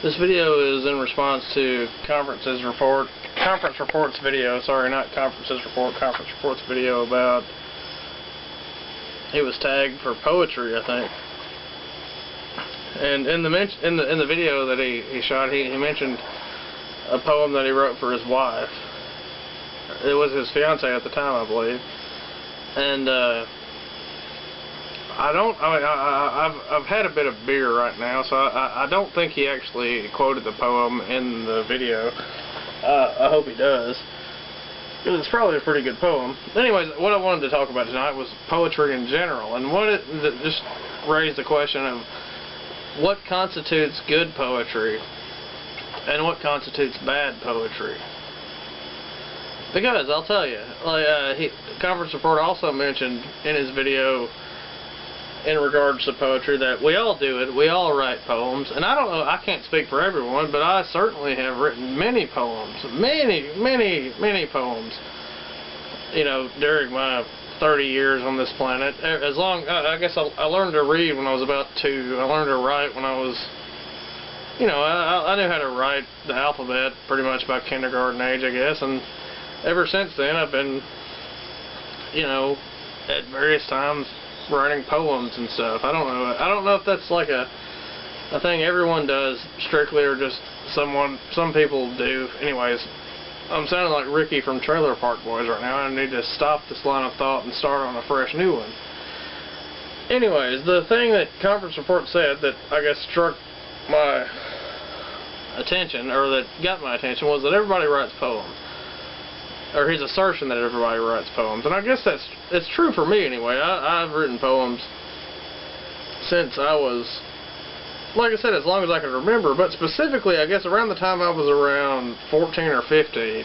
This video is in response to conference reports video, sorry, not conferences report, conference reports video about, he was tagged for poetry, I think. And in the video that he shot, he mentioned a poem that he wrote for his wife. It was his fiance at the time, I believe. And I've had a bit of beer right now, so I don't think he actually quoted the poem in the video. I hope he does, because it's probably a pretty good poem. Anyways, what I wanted to talk about tonight was poetry in general, and just raised the question of what constitutes good poetry and what constitutes bad poetry. Because I'll tell you, conference report also mentioned in his video in regards to poetry that we all do it, we all write poems, and I don't know, I can't speak for everyone, but I certainly have written many poems, many poems, you know, during my 30 years on this planet. I guess I learned to read when I was about 2. I learned to write when I was, you know, I knew how to write the alphabet pretty much by kindergarten age, I guess, and ever since then I've been, you know, at various times writing poems and stuff. I don't know if that's like a thing everyone does strictly, or just some people do. Anyways, I'm sounding like Ricky from Trailer Park Boys right now. I need to stop this line of thought and start on a fresh new one. Anyways, the thing that conference report said that I guess struck my attention, or that got my attention, was that everybody writes poems. Or his assertion that everybody writes poems. And I guess it's true for me anyway. I've written poems since I was, like I said, as long as I can remember. But specifically, I guess around the time I was around 14 or 15,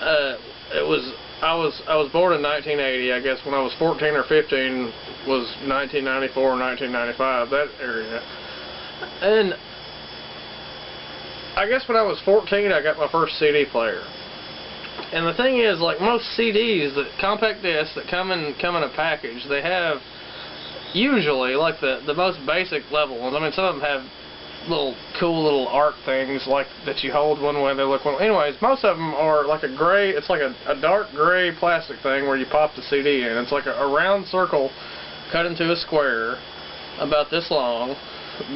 I was born in 1980. I guess when I was 14 or 15 was 1994 or 1995, that area. And I guess when I was 14, I got my first CD player. And the thing is, like most CDs, the compact discs that come in a package, they have usually like the most basic level ones. I mean, some of them have cool little art things like that you hold one way, they look one way. Anyways, most of them are like a gray. It's like a dark gray plastic thing where you pop the CD in. It's like a round circle cut into a square about this long,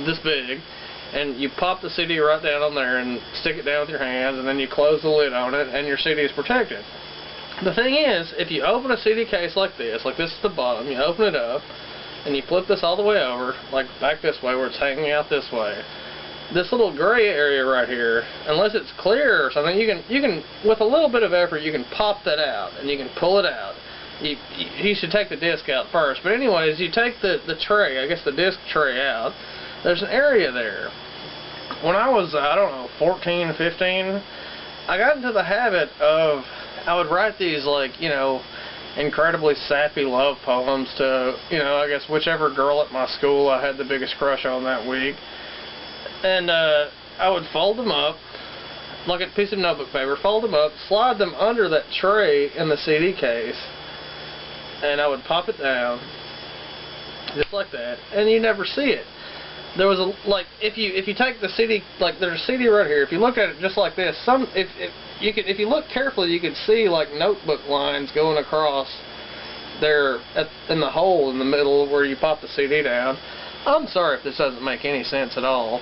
this big. And you pop the CD right down on there and stick it down with your hands, and then you close the lid on it, and your CD is protected. The thing is, if you open a CD case like this is the bottom, you open it up, and you flip this all the way over, like back this way where it's hanging out this way, this little gray area right here, unless it's clear or something, you can with a little bit of effort, you can pop that out, and you can pull it out. You should take the disc out first, but anyways, you take the tray, I guess the disc tray out. There's an area there. When I was, I don't know, 14, 15, I got into the habit of, I would write these, like, you know, incredibly sappy love poems to, you know, I guess whichever girl at my school I had the biggest crush on that week. And I would fold them up, like a piece of notebook paper, fold them up, slide them under that tray in the CD case, and I would pop it down, just like that, and you never see it. There was like if you take the CD, like there's a CD right here. If you look at it just like this, if you look carefully, you could see like notebook lines going across there in the hole in the middle where you pop the CD down. I'm sorry if this doesn't make any sense at all.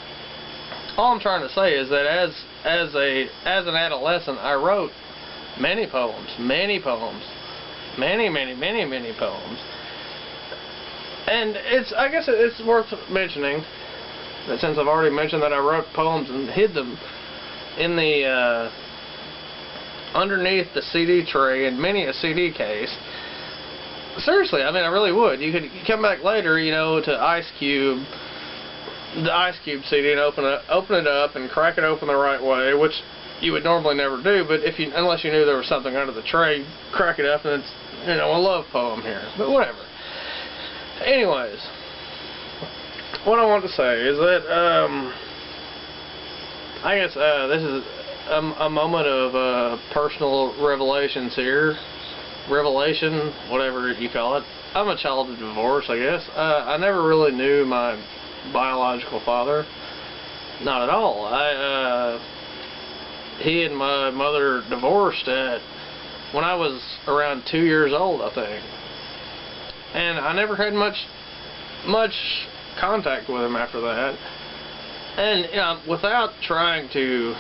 All I'm trying to say is that as an adolescent, I wrote many poems, many poems. And I guess it's worth mentioning that since I've already mentioned that I wrote poems and hid them in the underneath the CD tray in many a CD case. Seriously, I mean, I really would. You could come back later, you know, to the Ice Cube CD, and open it up and crack it open the right way, which you would normally never do. But unless you knew there was something under the tray, crack it up, and it's, you know, a love poem here. But whatever. Anyways, what I want to say is that I guess this is a moment of personal revelations here. Revelation, whatever you call it. I'm a child of divorce, I guess. I never really knew my biological father. Not at all. He and my mother divorced when I was around 2 years old, I think. And I never had much contact with him after that. And you know, without trying to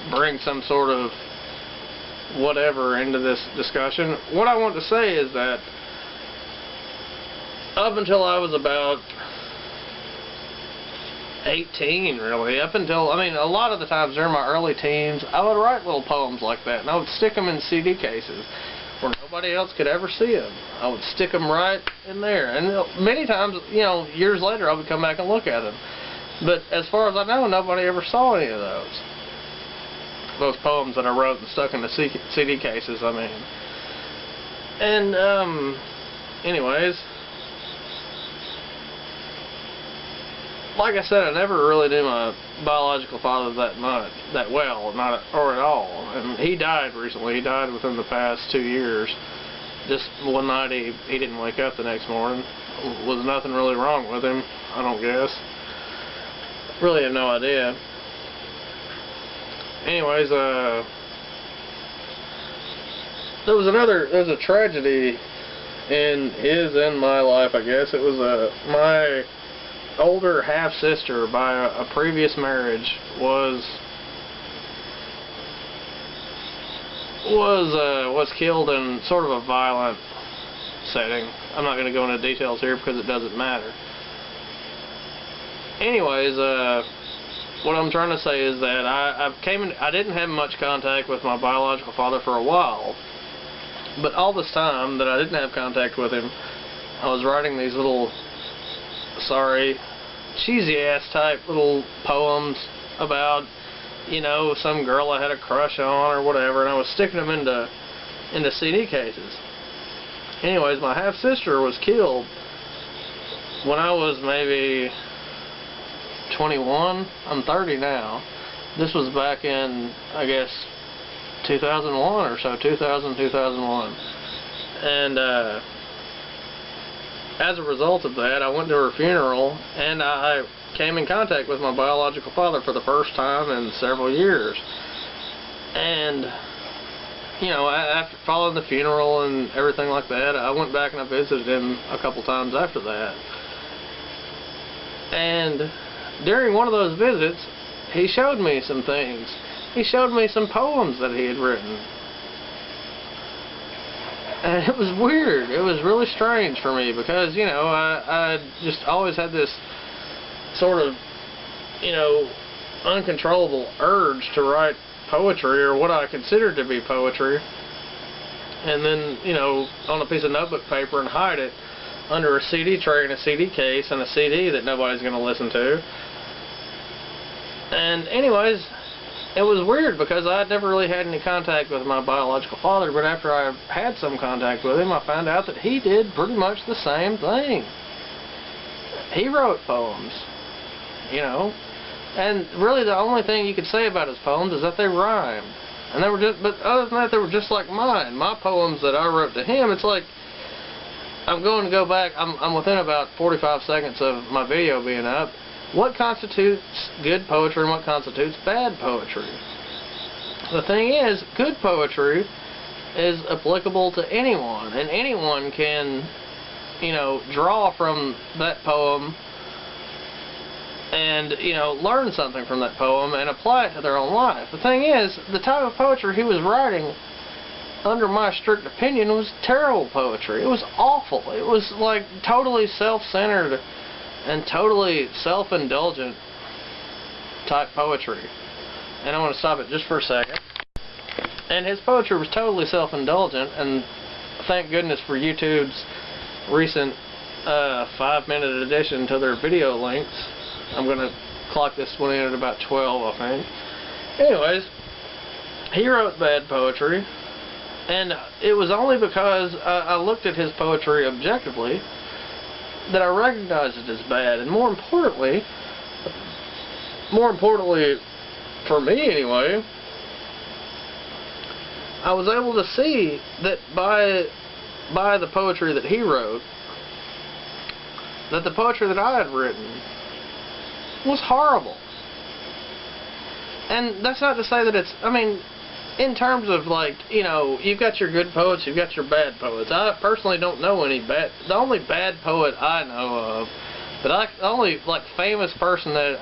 bring some sort of whatever into this discussion, what I want to say is that up until I was about 18, really, up until, I mean, a lot of the times during my early teens, I would write little poems like that, and I would stick them in CD cases where nobody else could ever see them. I would stick them right in there, and many times, you know, years later, I would come back and look at them. But as far as I know, nobody ever saw any of those poems that I wrote and stuck in the CD cases, I mean. And, anyways, like I said, I never really knew my biological father that well, or at all. And he died recently. He died within the past 2 years. Just one night, he didn't wake up the next morning. Was nothing really wrong with him, I don't guess. Really have no idea. Anyways, there was a tragedy in my life, I guess. It was my older half sister by a previous marriage was killed in sort of a violent setting. I'm not going to go into details here because it doesn't matter. Anyways, what I'm trying to say is that I didn't have much contact with my biological father for a while, but all this time that I didn't have contact with him, I was writing these little, cheesy ass type little poems about, you know, some girl I had a crush on or whatever, and I was sticking them into CD cases. Anyways, my half sister was killed when I was maybe 21. I'm 30 now. This was back in, I guess, 2001 or so, 2001. And as a result of that, I went to her funeral, and I came in contact with my biological father for the first time in several years. And, you know, after following the funeral and everything like that, I went back and I visited him a couple times after that. And during one of those visits, he showed me some things. He showed me some poems that he had written. And it was weird. It was really strange for me because, you know, I just always had this sort of, you know, uncontrollable urge to write poetry, or what I considered to be poetry, and then, you know, on a piece of notebook paper and hide it under a CD tray and a CD case and a CD that nobody's going to listen to. And anyways, it was weird because I had never really had any contact with my biological father, but after I had some contact with him, I found out that he did pretty much the same thing. He wrote poems, you know, and really the only thing you could say about his poems is that they rhymed. And they were just, but other than that, they were just like mine. My poems that I wrote to him, it's like, I'm going to go back, I'm within about 45 seconds of my video being up. What constitutes good poetry and what constitutes bad poetry? The thing is, good poetry is applicable to anyone, and anyone can, you know, draw from that poem and, you know, learn something from that poem and apply it to their own life. The thing is, the type of poetry he was writing, under my strict opinion, was terrible poetry. It was awful. It was like totally self-centered and totally self-indulgent type poetry. And I want to stop it just for a second. And his poetry was totally self-indulgent, and thank goodness for YouTube's recent 5-minute addition to their video lengths. I'm going to clock this one in at about 12, I think. Anyways, he wrote bad poetry, and it was only because I looked at his poetry objectively that I recognized it as bad. And more importantly for me anyway, I was able to see that by the poetry that he wrote, that the poetry that I had written was horrible. And that's not to say that it's, I mean, in terms of, like, you know, you've got your good poets, you've got your bad poets. I personally don't know any bad, the only bad poet I know of, the only, like, famous person that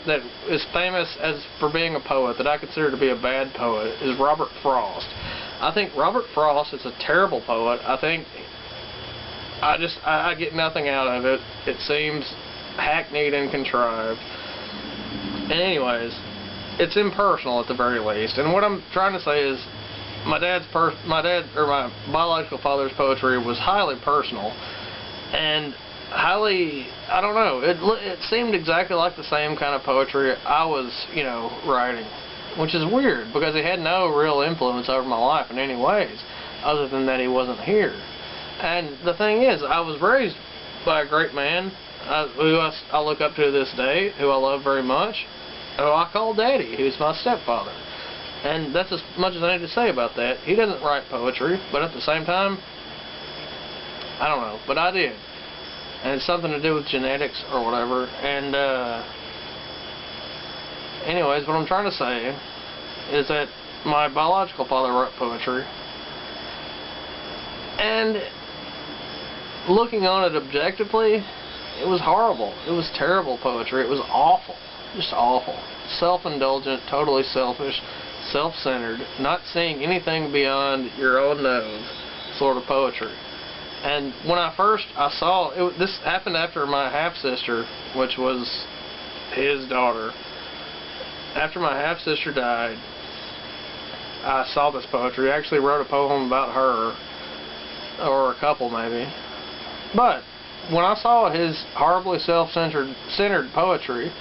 that is famous as for being a poet that I consider to be a bad poet is Robert Frost. I think Robert Frost is a terrible poet. I think I get nothing out of it. It seems hackneyed and contrived. And anyways, it's impersonal at the very least. And what I'm trying to say is, my biological father's poetry was highly personal and highly, I don't know, it seemed exactly like the same kind of poetry I was, you know, writing, which is weird because he had no real influence over my life in any ways other than that he wasn't here. And the thing is, I was raised by a great man who I look up to this day, who I love very much, who I call Daddy, who's my stepfather. And that's as much as I need to say about that. He doesn't write poetry, but at the same time, I don't know, but I did. And it's something to do with genetics or whatever. And anyways, what I'm trying to say is that my biological father wrote poetry, and looking on it objectively, it was horrible. It was terrible poetry. It was awful. Just awful. Self-indulgent, totally selfish, self-centered, not seeing anything beyond your own nose sort of poetry. And when I saw it, this happened after my half-sister, which was his daughter. After my half-sister died, I saw this poetry. I actually wrote a poem about her, or a couple maybe. But when I saw his horribly self-centered poetry,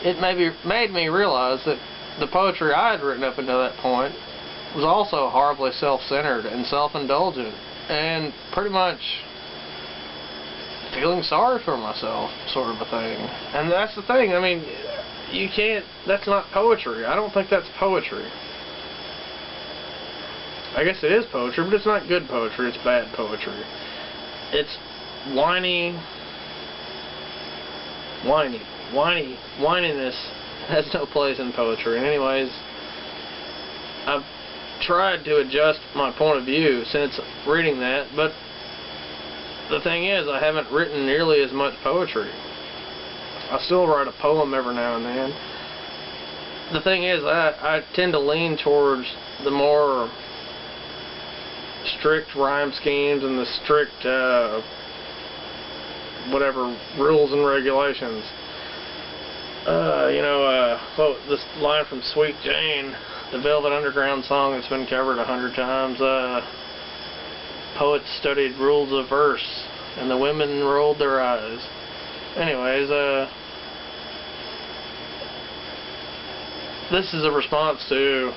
it made me realize that the poetry I had written up until that point was also horribly self-centered and self-indulgent, and pretty much feeling sorry for myself, sort of a thing. And that's the thing, I mean, you can't, that's not poetry. I don't think that's poetry. I guess it is poetry, but it's not good poetry, it's bad poetry. It's whininess has no place in poetry. And anyways, I've tried to adjust my point of view since reading that, but the thing is, I haven't written nearly as much poetry. I still write a poem every now and then. The thing is, I tend to lean towards the more strict rhyme schemes and the strict whatever rules and regulations. This line from Sweet Jane, the Velvet Underground song that's been covered 100 times. Poets studied rules of verse, and the women rolled their eyes. Anyways, this is a response to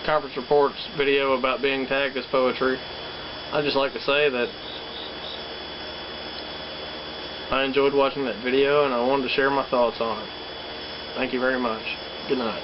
Conference Report's video about being tagged as poetry. I'd just like to say that I enjoyed watching that video, and I wanted to share my thoughts on it. Thank you very much. Good night.